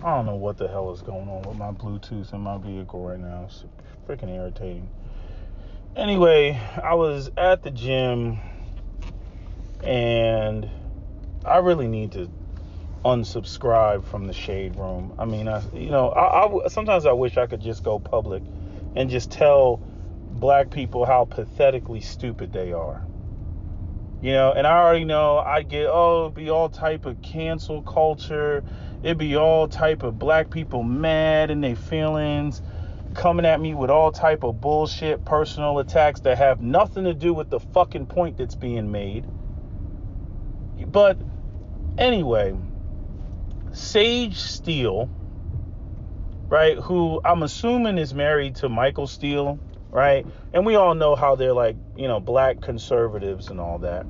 I don't know what the hell is going on with my Bluetooth in my vehicle right now. It's freaking irritating. Anyway, I was at the gym and I really need to unsubscribe from the shade room. I mean, sometimes I wish I could just go public and just tell black people how pathetically stupid they are. And I already know I'd get, it'd be all type of cancel culture. It'd be all type of black people mad in their feelings, coming at me with all type of bullshit personal attacks that have nothing to do with the fucking point that's being made. But anyway, Sage Steele, right, who I'm assuming is married to Michael Steele, right? And we all know how they're like, black conservatives and all that,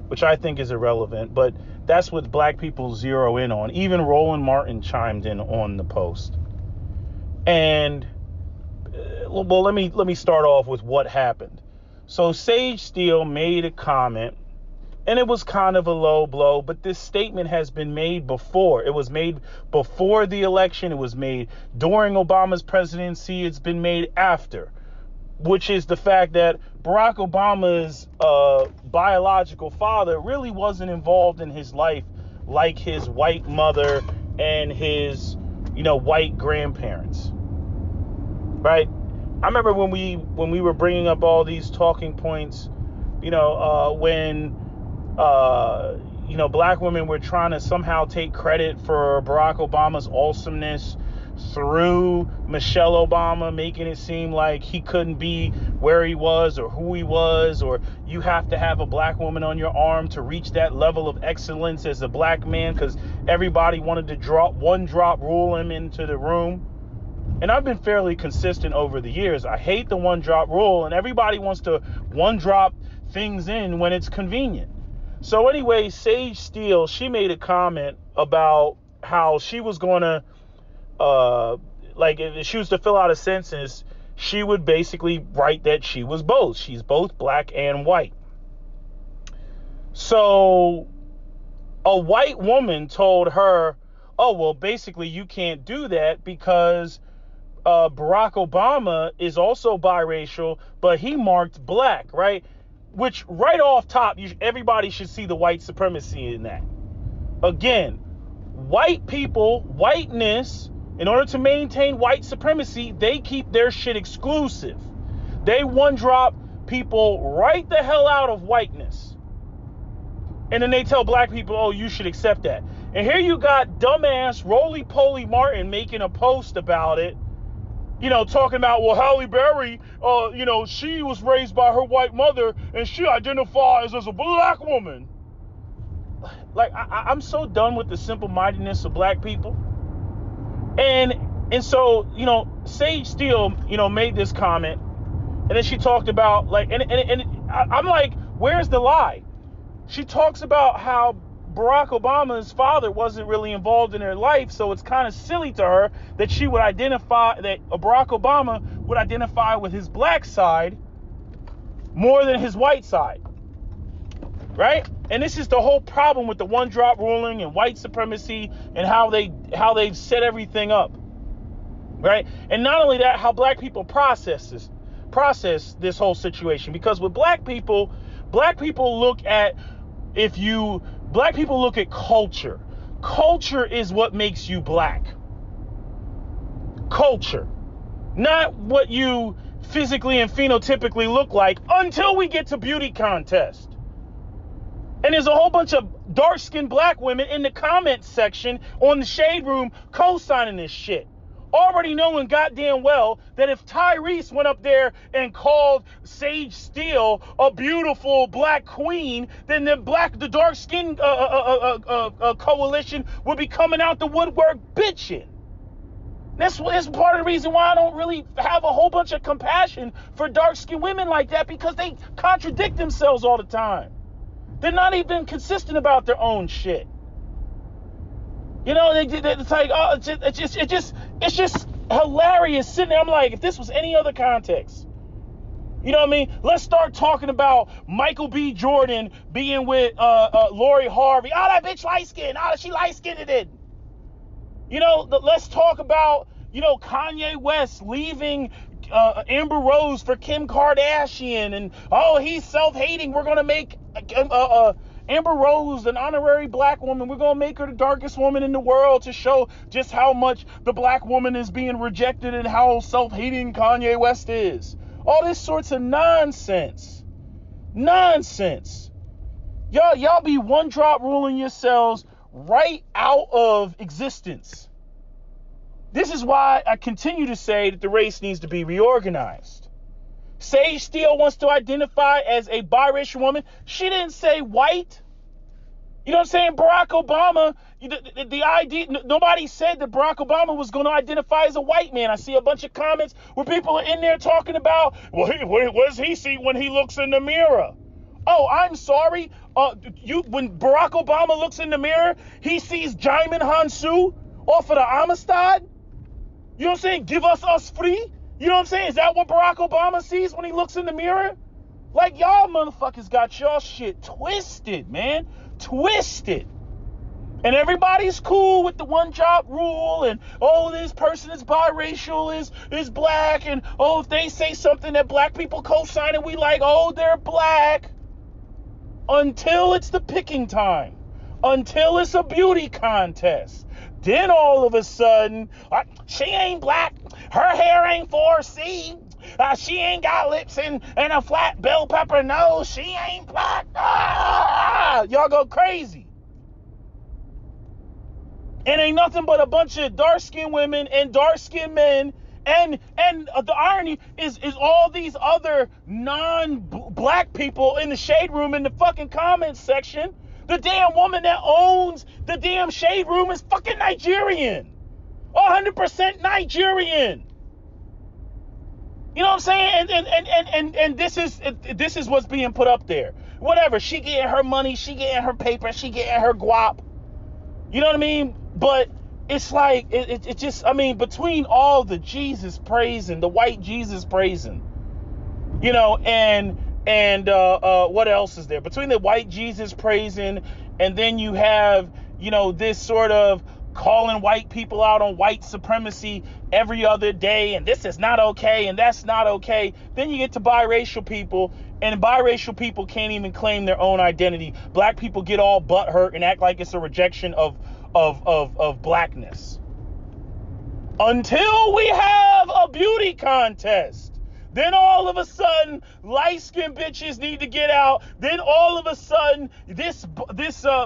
which I think is irrelevant, but that's what black people zero in on. Even Roland Martin chimed in on the post. And well, let me start off with what happened. So Sage Steele made a comment, and it was kind of a low blow, but this statement has been made before. It was made before the election. It was made during Obama's presidency. It's been made after, which is the fact that Barack Obama's biological father really wasn't involved in his life like his white mother and his, white grandparents, right? I remember when we were bringing up all these talking points, when black women were trying to somehow take credit for Barack Obama's awesomeness through Michelle Obama, making it seem like he couldn't be where he was or who he was, or you have to have a black woman on your arm to reach that level of excellence as a black man, because everybody wanted to one drop rule him into the room. And I've been fairly consistent over the years. I hate the one drop rule, and everybody wants to one drop things in when it's convenient. So anyway, Sage Steele, she made a comment about how she was going to, if she was to fill out a census, she would basically write that she was both. She's both black and white. So a white woman told her, oh, well, basically you can't do that because Barack Obama is also biracial, but he marked black, right? Which right off top, everybody should see the white supremacy in that. Again, white people, whiteness, in order to maintain white supremacy, they keep their shit exclusive. They one drop people right the hell out of whiteness. And then they tell black people, oh, you should accept that. And here you got dumbass Roly-Poly Martin making a post about it, talking about, well, Halle Berry, she was raised by her white mother and she identifies as a black woman. Like, I'm so done with the simple-mindedness of black people. And so, Sage Steele, made this comment, and then she talked about, like, and I'm like, where's the lie? She talks about how Barack Obama's father wasn't really involved in her life, so it's kind of silly to her that she would identify, that Barack Obama would identify with his black side more than his white side, right? And this is the whole problem with the one drop ruling and white supremacy and how they've set everything up, right? And not only that, how black people process this whole situation, because with black people look at culture. Culture is what makes you black. Culture. Not what you physically and phenotypically look like until we get to beauty contest. And there's a whole bunch of dark-skinned black women in the comments section on the Shade Room co-signing this shit. Already knowing goddamn well that if Tyrese went up there and called Sage Steele a beautiful black queen, then the dark skin coalition would be coming out the woodwork bitching. That's part of the reason why I don't really have a whole bunch of compassion for dark skinned women like that, because they contradict themselves all the time. They're not even consistent about their own shit. It's like, oh, it's just hilarious sitting there. I'm like, if this was any other context, you know what I mean? Let's start talking about Michael B. Jordan being with Lori Harvey. Oh, that bitch light skinned. Oh, she light skinned it. Let's talk about, Kanye West leaving Amber Rose for Kim Kardashian, and he's self-hating. We're gonna make Amber Rose an honorary black woman. We're gonna make her the darkest woman in the world to show just how much the black woman is being rejected and how self-hating Kanye West is. All this sorts of nonsense. Y'all be one drop ruling yourselves right out of existence. This is why I continue to say that the race needs to be reorganized. Sage Steele wants to identify as a biracial woman. She didn't say white. You know what I'm saying? Barack Obama, the ID, nobody said that Barack Obama was going to identify as a white man. I see a bunch of comments where people are in there talking about, well, what does he see when he looks in the mirror? Oh, I'm sorry. When Barack Obama looks in the mirror, he sees Jaimin Hansu off of the Amistad. You know what I'm saying? Give us free. You know what I'm saying? Is that what Barack Obama sees when he looks in the mirror? Like, y'all motherfuckers got y'all shit twisted, man. Twisted. And everybody's cool with the one job rule, and this person is biracial, is black, and if they say something that black people co-sign and we like, they're black. Until it's the picking time. Until it's a beauty contest. Then all of a sudden, she ain't black. Her hair ain't 4C. She ain't got lips and a flat bell pepper nose. She ain't black. Y'all go crazy. And ain't nothing but a bunch of dark-skinned women and dark-skinned men. And the irony is all these other non-black people in the shade room in the fucking comments section. The damn woman that owns the damn shade room is fucking Nigerian. 100% Nigerian. You know what I'm saying? And this is what's being put up there. Whatever. She getting her money, she getting her paper, she getting her guap. You know what I mean? But it's like it just, between all the Jesus praising, the white Jesus praising, and what else is there? Between the white Jesus praising, and then you have, this sort of calling white people out on white supremacy every other day, and this is not okay, and that's not okay. Then you get to biracial people, and biracial people can't even claim their own identity. Black people get all butthurt and act like it's a rejection of blackness. Until we have a beauty contest. Then all of a sudden, light-skinned bitches need to get out. Then all of a sudden, this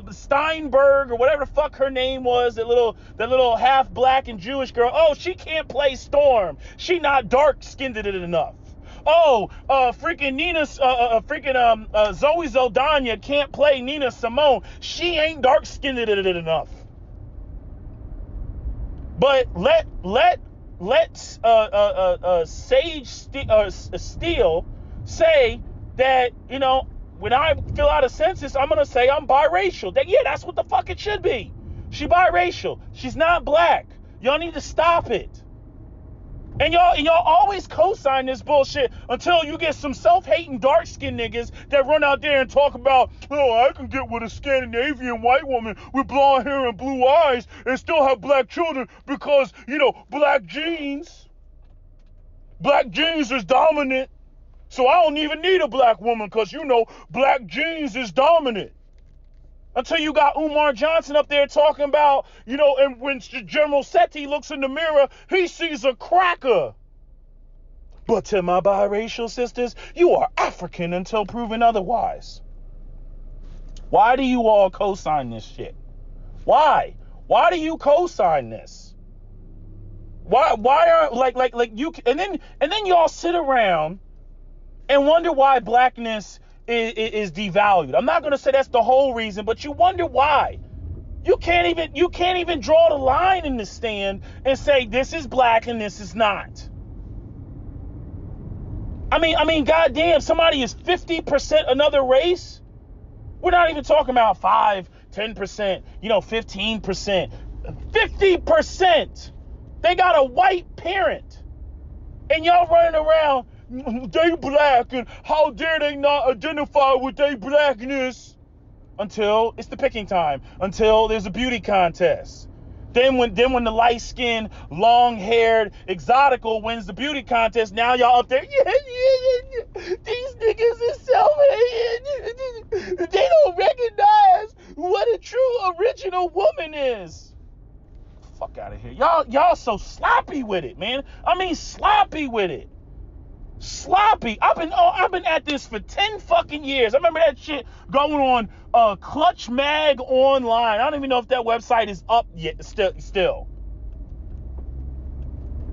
Steinberg, or whatever the fuck her name was, that little half black and Jewish girl, she can't play Storm. She not dark-skinned enough. Freaking Zoe Saldana can't play Nina Simone. She ain't dark-skinned enough. But let's Sage Steele say that, when I fill out a census, I'm gonna say I'm biracial. That's what the fuck it should be. She biracial. She's not black. Y'all need to stop it. And y'all always co-sign this bullshit until you get some self-hating dark-skinned niggas that run out there and talk about, I can get with a Scandinavian white woman with blonde hair and blue eyes and still have black children because, black genes is dominant. So I don't even need a black woman because, black genes is dominant. Until you got Umar Johnson up there talking about, and when General Seti looks in the mirror, he sees a cracker. But to my biracial sisters, you are African until proven otherwise. Why do you all co-sign this shit? Why? Why do you co-sign this? Why are like you, and then y'all sit around and wonder why blackness is devalued. I'm not going to say that's the whole reason, but you wonder why. You can't even draw the line in the stand and say this is black and this is not. I mean, goddamn, somebody is 50% another race. We're not even talking about 5, 10%, 15%, 50%. They got a white parent, and y'all running around. They black, and how dare they not identify with their blackness? Until it's the picking time, until there's a beauty contest. Then when the light-skinned, long-haired, exotical wins the beauty contest, now y'all up there, these niggas is self-hating. They don't recognize what a true original woman is. Fuck out of here. Y'all so sloppy with it, man. I mean, sloppy with it. Sloppy. I've been at this for 10 fucking years. I remember that shit going on Clutch Mag online. I don't even know if that website is up yet still.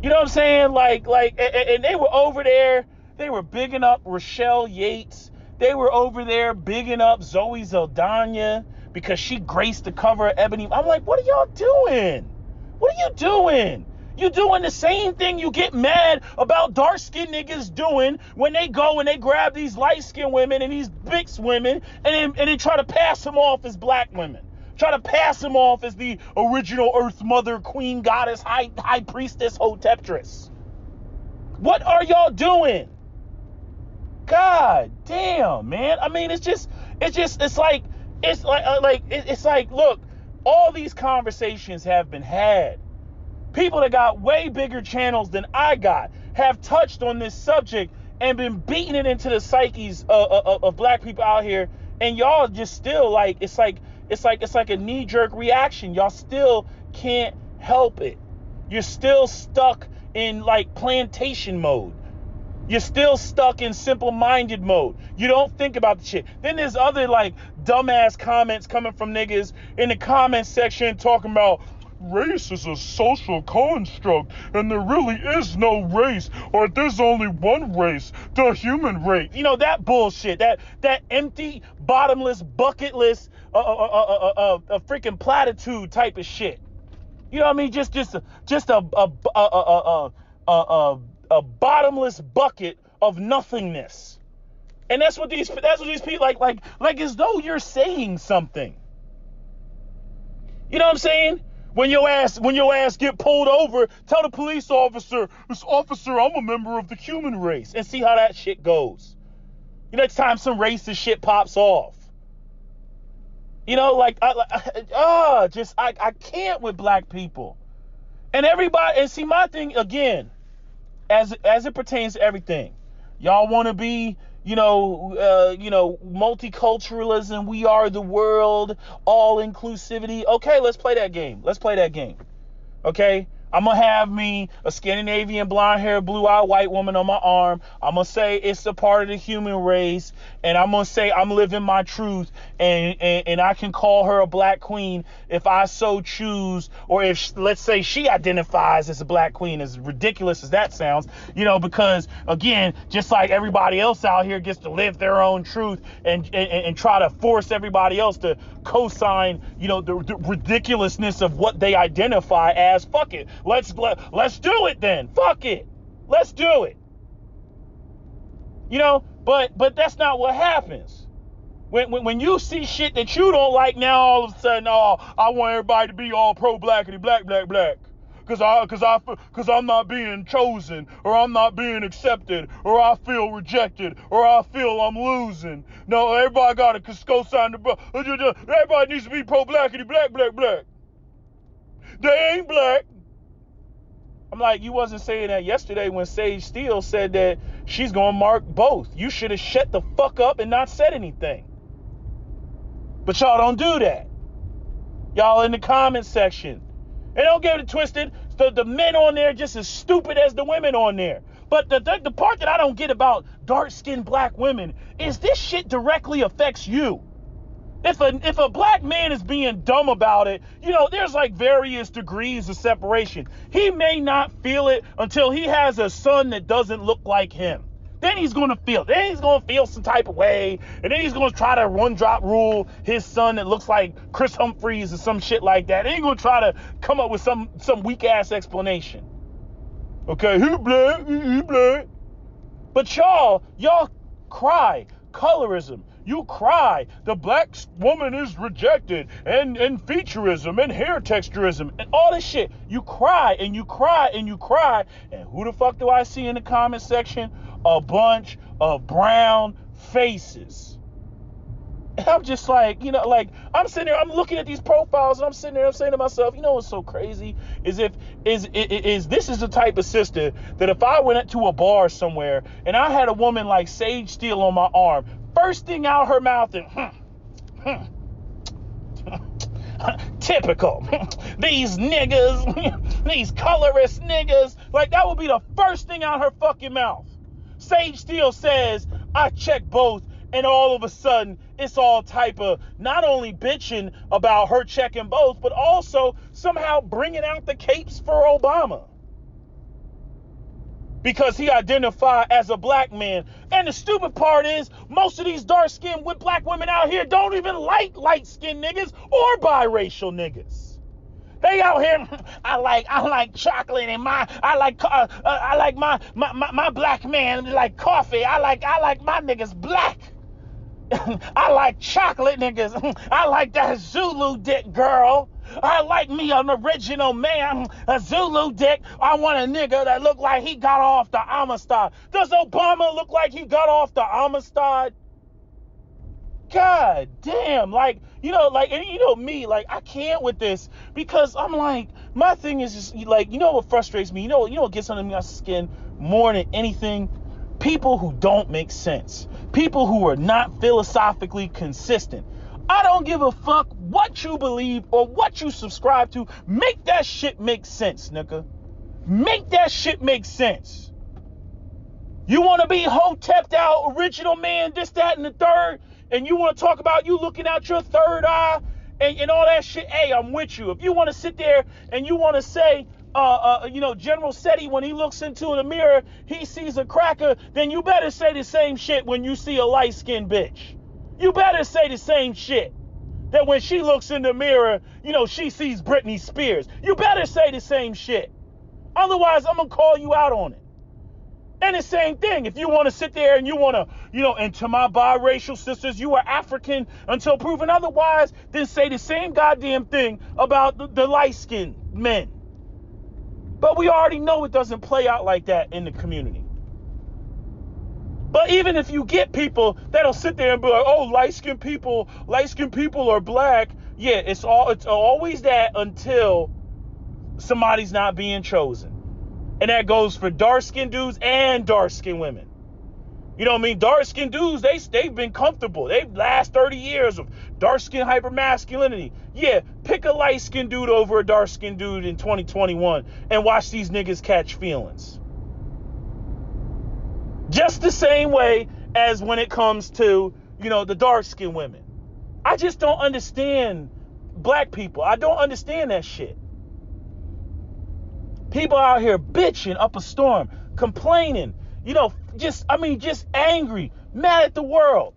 You know what I'm saying? Like and they were over there. They were bigging up Rochelle Yates. They were over there bigging up Zoe Saldana because she graced the cover of Ebony. I'm like, what are y'all doing? What are you doing? You doing the same thing you get mad about dark-skinned niggas doing when they go and they grab these light-skinned women and these mixed women and then try to pass them off as black women. Try to pass them off as the original Earth Mother, Queen Goddess, High Priestess, Hoteptress. What are y'all doing? God damn, man. I mean, it's like, look, all these conversations have been had. People that got way bigger channels than I got have touched on this subject and been beating it into the psyches of black people out here, and y'all just still like it's like a knee-jerk reaction. Y'all still can't help it. You're still stuck in like plantation mode. You're still stuck in simple-minded mode. You don't think about the shit. Then there's other like dumbass comments coming from niggas in the comment section talking about race is a social construct and there really is no race, or there's only one race, the human race. You know, that bullshit, that empty, bottomless, bucketless, a freaking platitude type of shit. You know what I mean? Just a bottomless bucket of nothingness. And that's what these people like as though you're saying something. You know what I'm saying? When your ass get pulled over, tell the police officer, "This officer, I'm a member of the human race," and see how that shit goes. The next time some racist shit pops off. You know, I can't with black people. And everybody, and see, my thing again, as it pertains to everything, y'all want to be, multiculturalism, we are the world, all inclusivity. Okay, let's play that game. Okay, I'm gonna have me a Scandinavian blonde-haired, blue-eyed white woman on my arm. I'm gonna say it's a part of the human race, and I'm gonna say I'm living my truth, and I can call her a black queen if I so choose, or if, let's say, she identifies as a black queen, as ridiculous as that sounds, because again, just like everybody else out here gets to live their own truth and try to force everybody else to co-sign, the ridiculousness of what they identify as. Fuck it. Let's do it then. Fuck it. Let's do it. But that's not what happens. When you see shit that you don't like, now all of a sudden, I want everybody to be all pro-blackity, black. Cause I'm not being chosen, or I'm not being accepted, or I feel rejected, or I feel I'm losing. No, everybody gotta co-sign everybody needs to be pro-blackity, black. They ain't black. I'm like, you wasn't saying that yesterday when Sage Steele said that she's gonna mark both. You should have shut the fuck up and not said anything. But y'all don't do that. Y'all in the comment section. And don't get it twisted, the men on there just as stupid as the women on there. But the part that I don't get about dark-skinned black women is this shit directly affects you. If a black man is being dumb about it, there's like various degrees of separation. He may not feel it until he has a son that doesn't look like him. Then he's going to feel it. Then he's going to feel some type of way. And then he's going to try to one-drop rule his son that looks like Chris Humphreys or some shit like that. And he's going to try to come up with some weak-ass explanation. Okay, he black. But y'all cry. Colorism. You cry. The black woman is rejected. And featureism and hair texturism and all this shit. You cry and you cry and you cry. And who the fuck do I see in the comment section? A bunch of brown faces. And I'm just like, like I'm sitting there, I'm looking at these profiles, and I'm sitting there, I'm saying to myself, what's so crazy is this is the type of sister that if I went to a bar somewhere and I had a woman like Sage Steele on my arm, first thing out her mouth is, typical. These niggas, these colorist niggas, like that would be the first thing out her fucking mouth. Sage Steele says, I check both, and all of a sudden, it's all type of not only bitching about her checking both, but also somehow bringing out the capes for Obama. Because he identified as a black man. And the stupid part is, most of these dark-skinned black women out here don't even like light-skinned niggas or biracial niggas. They out here, I like chocolate and I like my black man like coffee. I like my niggas black. I like chocolate niggas. I like that Zulu dick, girl. I like me an original man, a Zulu dick. I want a nigga that look like he got off the Amistad. Does Obama look like he got off the Amistad? God damn, me, I can't with this, because I'm like, my thing is just like, what frustrates me, what gets under my skin more than anything? People who don't make sense. People who are not philosophically consistent. I don't give a fuck what you believe or what you subscribe to. Make that shit make sense, nigga. Make that shit make sense. You want to be hotepped out, original man, this, that, and the third, and you want to talk about you looking out your third eye and all that shit, hey, I'm with you. If you want to sit there and you want to say, General Seti, when he looks into the mirror, he sees a cracker, then you better say the same shit when you see a light-skinned bitch. You better say the same shit. That when she looks in the mirror, she sees Britney Spears. You better say the same shit. Otherwise, I'm going to call you out on it. And the same thing, if you want to sit there and you want to, and to my biracial sisters, you are African until proven otherwise, then say the same goddamn thing about the light-skinned men. But we already know it doesn't play out like that in the community. But even if you get people that'll sit there and be like, oh, light-skinned people are black. Yeah, it's always that until somebody's not being chosen. And that goes for dark-skinned dudes and dark-skinned women. You know what I mean? Dark-skinned dudes, they've been comfortable. They've last 30 years of dark-skinned hypermasculinity. Yeah, pick a light-skinned dude over a dark-skinned dude in 2021 and watch these niggas catch feelings. Just the same way as when it comes to, the dark-skinned women. I just don't understand black people. I don't understand that shit. People out here bitching up a storm, complaining, just angry, mad at the world,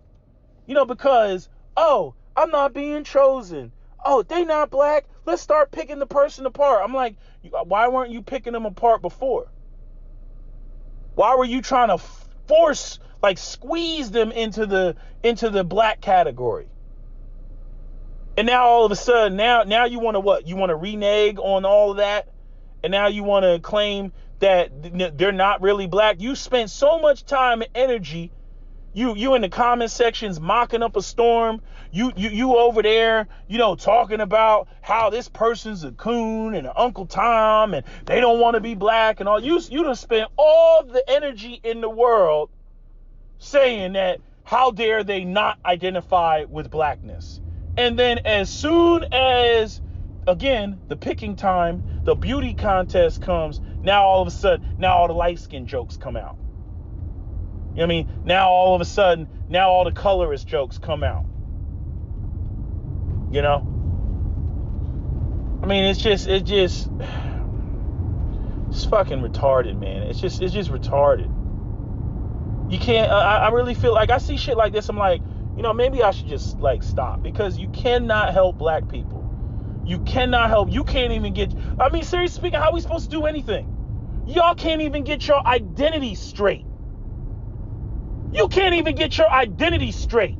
because, oh, I'm not being chosen. Oh, they not black. Let's start picking the person apart. I'm like, why weren't you picking them apart before? Why were you trying to force, squeeze them into the black category? And now all of a sudden, now you want to what? You want to renege on all of that? And now you want to claim that they're not really black. You spent so much time and energy. You in the comment sections mocking up a storm. You over there, talking about how this person's a coon and an Uncle Tom and they don't want to be black and all. You done spent all the energy in the world saying that how dare they not identify with blackness. And then as soon as, again, the picking time, the beauty contest comes, now all of a sudden, now all the light-skinned jokes come out. You know what I mean? Now all of a sudden, now all the colorist jokes come out. I mean, it's fucking retarded, man. It's just retarded. You can't, I really feel like I see shit like this, I'm like, maybe I should just stop, because you cannot help black people. You cannot help. You can't even get, seriously speaking, how are we supposed to do anything? Y'all can't even get your identity straight. You can't even get your identity straight.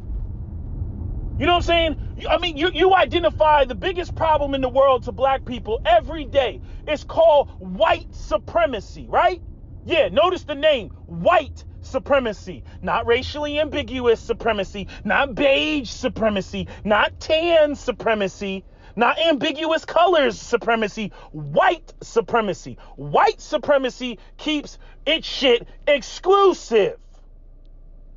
You know what I'm saying? You identify the biggest problem in the world to black people every day. It's called white supremacy, right? Yeah, notice the name, white supremacy, not racially ambiguous supremacy, not beige supremacy, not tan supremacy, not ambiguous colors supremacy, white supremacy. White supremacy keeps its shit exclusive.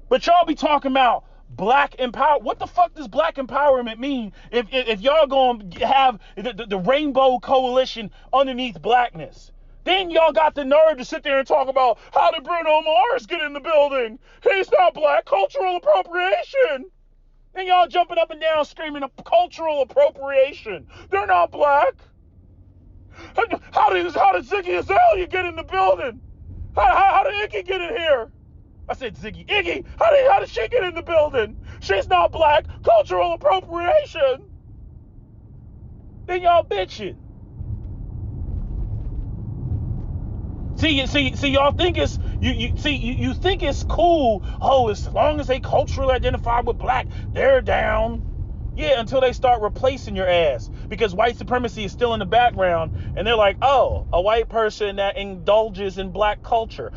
But y'all be talking about black empower. What the fuck does black empowerment mean if y'all gonna have the rainbow coalition underneath blackness? Then y'all got the nerve to sit there and talk about how did Bruno Mars get in the building? He's not black. Cultural appropriation. And y'all jumping up and down screaming cultural appropriation. They're not black. How did Ziggy Azalea get in the building? How did Iggy get in here? I said Ziggy. Iggy, how did she get in the building? She's not black. Cultural appropriation. Then y'all bitching. See, y'all think it's you think it's cool. Oh, as long as they culturally identify with black, they're down. Yeah, until they start replacing your ass, because white supremacy is still in the background, and they're like, oh, a white person that indulges in black culture.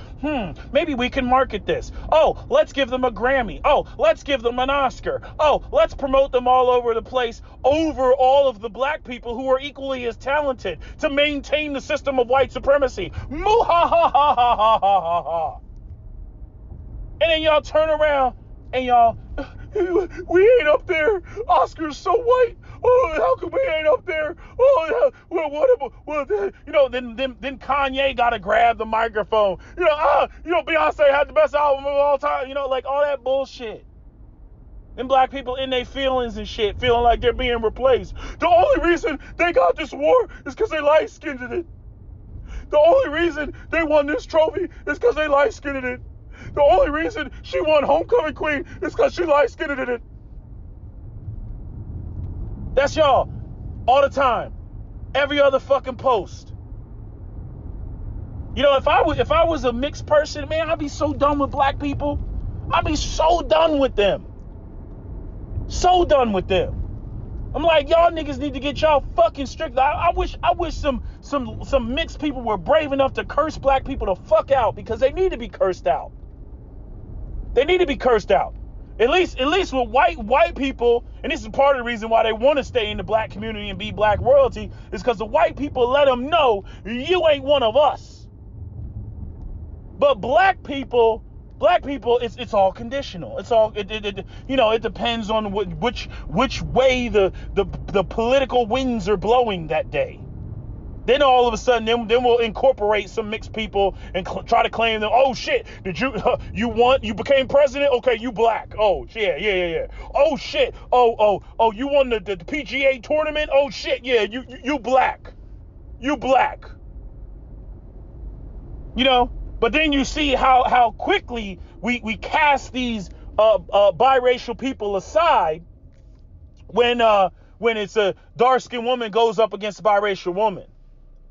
Maybe we can market this. Oh, let's give them a Grammy. Oh, let's give them an Oscar. Oh, let's promote them all over the place over all of the black people who are equally as talented to maintain the system of white supremacy. Moo ha ha ha ha ha ha ha ha. And then y'all turn around and y'all, we ain't up there. Oscar's so white. Oh, how come we ain't up there? Oh, well, then Kanye gotta grab the microphone. Beyonce had the best album of all time. Like all that bullshit. And black people in their feelings and shit, feeling like they're being replaced. The only reason they got this war is because they light-skinned it. The only reason they won this trophy is because they light-skinned it. The only reason she won homecoming queen is because she light-skinned it. That's y'all. All the time. Every other fucking post. If I was a mixed person, man, I'd be so done with black people. I'd be so done with them. So done with them. I'm like, y'all niggas need to get y'all fucking strict. I wish some mixed people were brave enough to curse black people the fuck out, because they need to be cursed out. They need to be cursed out. At least with white people, and this is part of the reason why they want to stay in the black community and be black royalty, is because the white people let them know you ain't one of us. But black people, it's all conditional. It's all it depends on which way the political winds are blowing that day. Then all of a sudden, then we'll incorporate some mixed people and try to claim them. Oh shit! Did you became president? Okay, you black. Oh yeah. Oh shit! Oh you won the PGA tournament? Oh shit! Yeah, you black. You black. But then you see how quickly we cast these biracial people aside when it's a dark-skinned woman goes up against a biracial woman.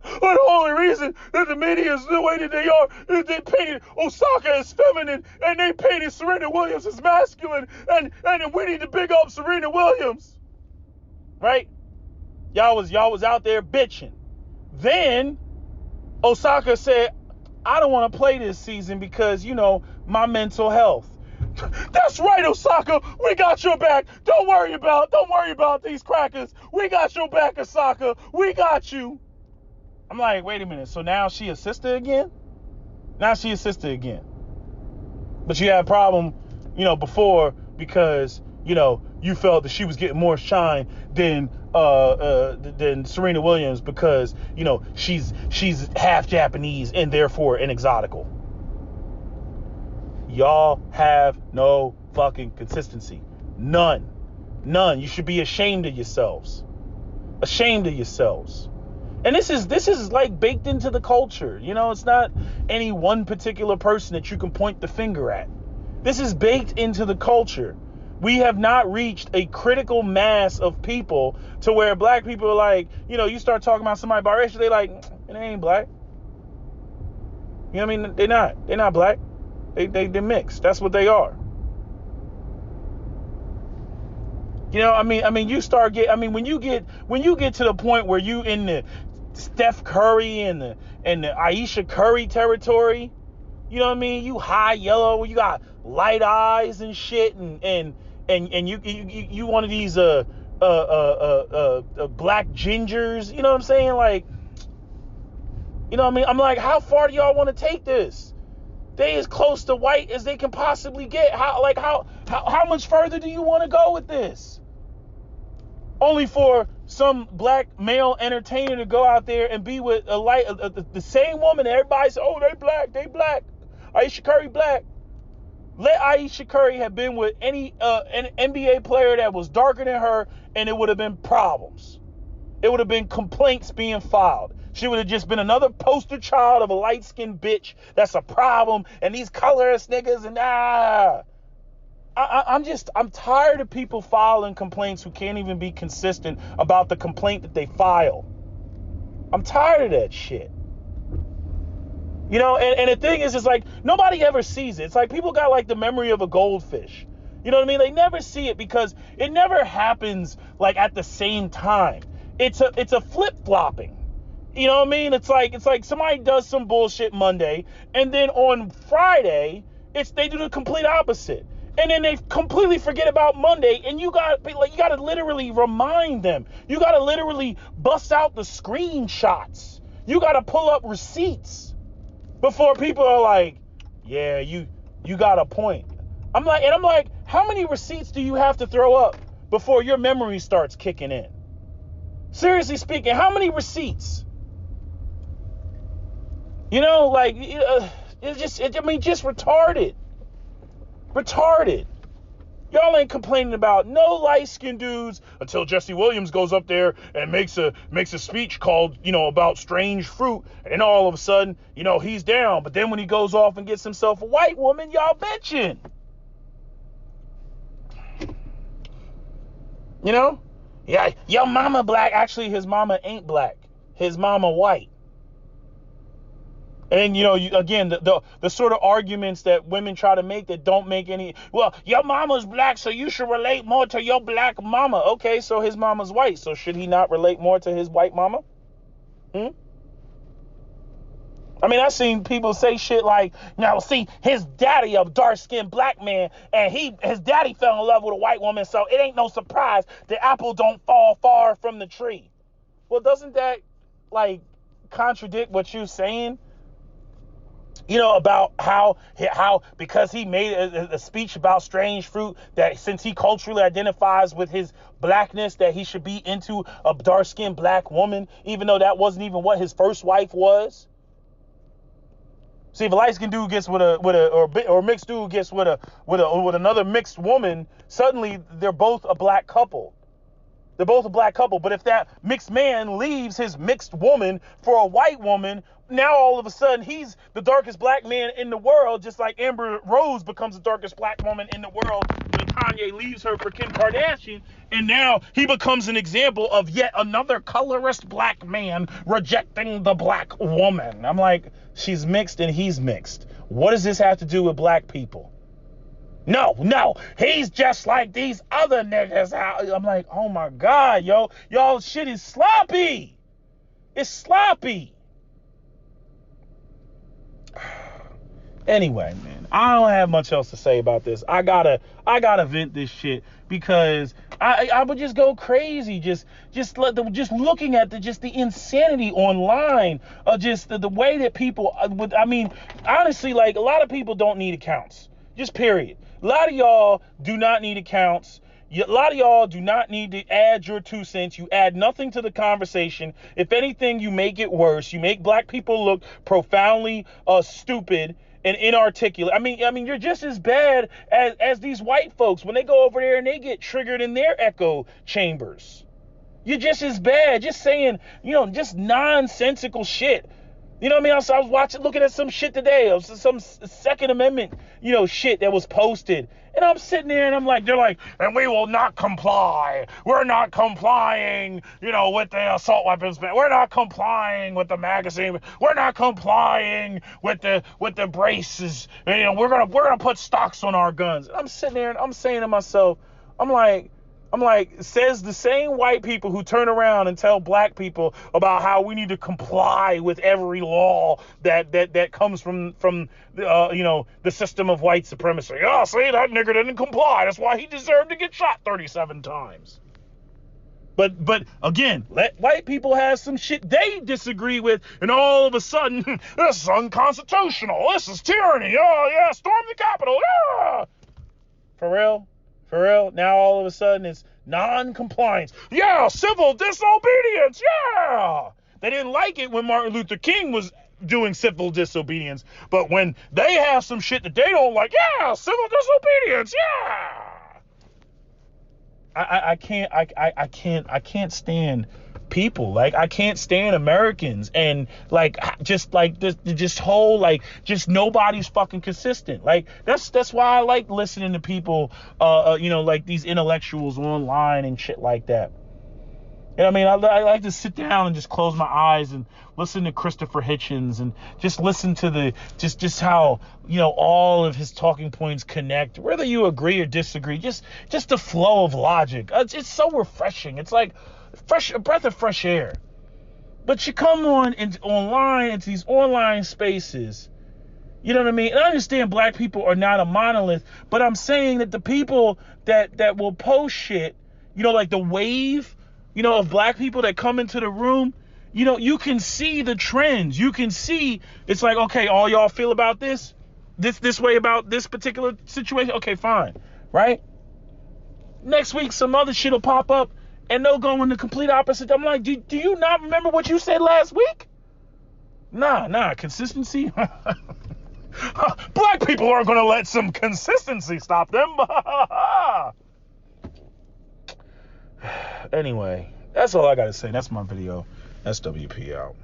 But the only reason that the media is the way that they are is they painted Osaka as feminine and they painted Serena Williams as masculine, and we need to big up Serena Williams, right? Y'all was out there bitching. Then Osaka said, I don't want to play this season because my mental health. That's right, Osaka. We got your back. Don't worry about these crackers. We got your back, Osaka. We got you. I'm like, wait a minute. So now she a sister again? Now she a sister again. But you had a problem, before because, you felt that she was getting more shine than Serena Williams because, she's half Japanese and therefore an exotical. Y'all have no fucking consistency. None. You should be ashamed of yourselves. Ashamed of yourselves. And this is like baked into the culture. It's not any one particular person that you can point the finger at. This is baked into the culture. We have not reached a critical mass of people to where black people are like, you start talking about somebody biracial, they like, they ain't black. You know what I mean? They're not black. They're mixed. That's what they are. You start when you get to the point where you in the Steph Curry and the Aisha Curry territory, You know what I mean? You high yellow, you got light eyes and shit, and you one of these black gingers. You know what I'm saying? Like, you know what I mean? I'm like, how far do y'all want to take this? They as close to white as they can possibly get. How much further do you want to go with this? Only for some black male entertainer to go out there and be with the same woman that everybody says, oh, they black. Aisha Curry black. Let Aisha Curry have been with any an NBA player that was darker than her, and it would have been problems. It would have been complaints being filed. She would have just been another poster child of a light-skinned bitch that's a problem, and these colorist niggas, and I'm tired of people filing complaints who can't even be consistent about the complaint that they file. I'm tired of that shit. You know, and the thing is, it's like nobody ever sees it. It's like people got like the memory of a goldfish. You know what I mean? They never see it because it never happens like at the same time. It's a flip-flopping. You know what I mean? It's like somebody does some bullshit Monday, and then on Friday, they do the complete opposite. And then they completely forget about Monday, and you gotta literally remind them. You gotta literally bust out the screenshots. You gotta pull up receipts before people are like, yeah, you got a point. I'm like, how many receipts do you have to throw up before your memory starts kicking in? Seriously speaking, how many receipts? You know, like, it's just retarded. Retarded. Y'all ain't complaining about no light-skinned dudes until Jesse Williams goes up there and makes a speech called, you know, about strange fruit, and then all of a sudden, you know, he's down. But then when he goes off and gets himself a white woman, y'all bitching. You know? Yeah, your mama black. Actually, his mama ain't black. His mama white. And, you know, again, the sort of arguments that women try to make that don't make any... Well, your mama's black, so you should relate more to your black mama. Okay, so his mama's white. So should he not relate more to his white mama? I mean, I've seen people say shit like, now, see, his daddy, a dark-skinned black man, and his daddy fell in love with a white woman, so it ain't no surprise the apple don't fall far from the tree. Well, doesn't that, like, contradict what you're saying? You know, about how because he made a speech about strange fruit, that since he culturally identifies with his blackness, that he should be into a dark-skinned black woman, even though that wasn't even what his first wife was. See, if a light-skinned dude gets with a mixed dude gets with another mixed woman, suddenly they're both a black couple. They're both a black couple. But if that mixed man leaves his mixed woman for a white woman, now all of a sudden he's the darkest black man in the world, just like Amber Rose becomes the darkest black woman in the world when Kanye leaves her for Kim Kardashian. And now he becomes an example of yet another colorist black man rejecting the black woman. I'm like, she's mixed and he's mixed. What does this have to do with black people? No, he's just like these other niggas out. I'm like, oh my God, y'all shit is sloppy. It's sloppy. Anyway, man, I don't have much else to say about this. I gotta vent this shit because I would just go crazy just looking at the insanity online of just the way that people would. I mean, honestly, like, a lot of people don't need accounts. Just period. A lot of y'all do not need accounts. A lot of y'all do not need to add your 2 cents. You add nothing to the conversation. If anything, you make it worse. You make black people look profoundly stupid and inarticulate. I mean, you're just as bad as these white folks when they go over there and they get triggered in their echo chambers. You're just as bad. Just saying, just nonsensical shit. You know what I mean? I was looking at some shit today. It was some Second Amendment, shit that was posted. And I'm sitting there and I'm like, they're like, and we will not comply. We're not complying, with the assault weapons ban. We're not complying with the magazine. We're not complying with the braces. And, we're gonna put stocks on our guns. I'm sitting there and I'm saying to myself, I'm like, I'm like, says the same white people who turn around and tell black people about how we need to comply with every law that comes from the system of white supremacy. Oh, see, that nigger didn't comply. That's why he deserved to get shot 37 times. But again, let white people have some shit they disagree with, and all of a sudden, this is unconstitutional. This is tyranny. Oh yeah, storm the Capitol. Yeah. For real? For real? Now all of a sudden it's non-compliance. Yeah, civil disobedience. Yeah. They didn't like it when Martin Luther King was doing civil disobedience, but when they have some shit that they don't like, yeah, civil disobedience. Yeah. I can't stand people. Like, I can't stand Americans, and like this whole, like, just nobody's fucking consistent. Like, that's why I like listening to people, like these intellectuals online and shit like that. You know what I mean? I like to sit down and just close my eyes and listen to Christopher Hitchens and just listen to the just how, all of his talking points connect, whether you agree or disagree. Just the flow of logic. It's so refreshing. It's like a breath of fresh air. But you come online into these online spaces. You know what I mean? And I understand black people are not a monolith, but I'm saying that the people that will post shit, like the wave, of black people that come into the room, you can see the trends. You can see, it's like, okay, all y'all feel about this way about this particular situation. Okay, fine. Right? Next week, some other shit will pop up and they'll go in the complete opposite. I'm like, do you not remember what you said last week? Nah, consistency. Black people aren't going to let some consistency stop them. Anyway, that's all I got to say. That's my video. SWP out.